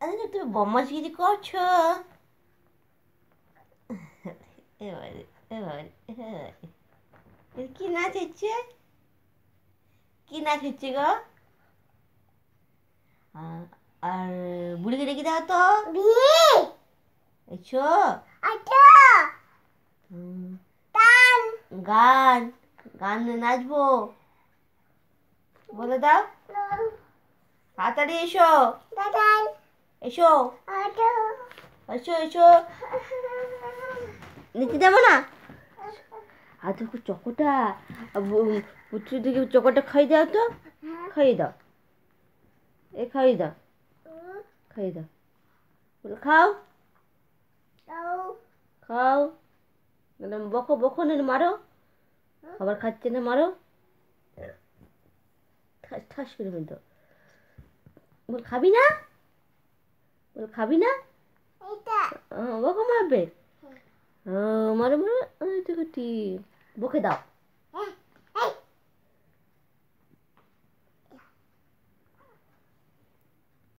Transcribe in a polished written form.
আরে তুমি বদমাশগিরি করছো। এবারে এবারে এবারে কি নাচ হচ্ছে? কি নাচ হচ্ছে গো? আর বুড়িকে ডেকে দাও তো। এসো। গান গান নাচবো, বলে দাও। তাড়াতাড়ি এসো। এসো এসো এসো। নিতে যাবো না? আর দেখো চকোটা, পুত্র দিকে চকোটা খাইয়ে দাও তো। খাইয়ে দাও, এ খাইয়ে দাও, খাইয়ে দাও। খাও খাও। বকো বকো না, মারো। আবার খাচ্ছে না, মারো। ঠাস ঠাস করে ফেলতো। বল খাবি না, বল খাবি না। বকো মারবে। মারো মারো, দেখো বকে দাও।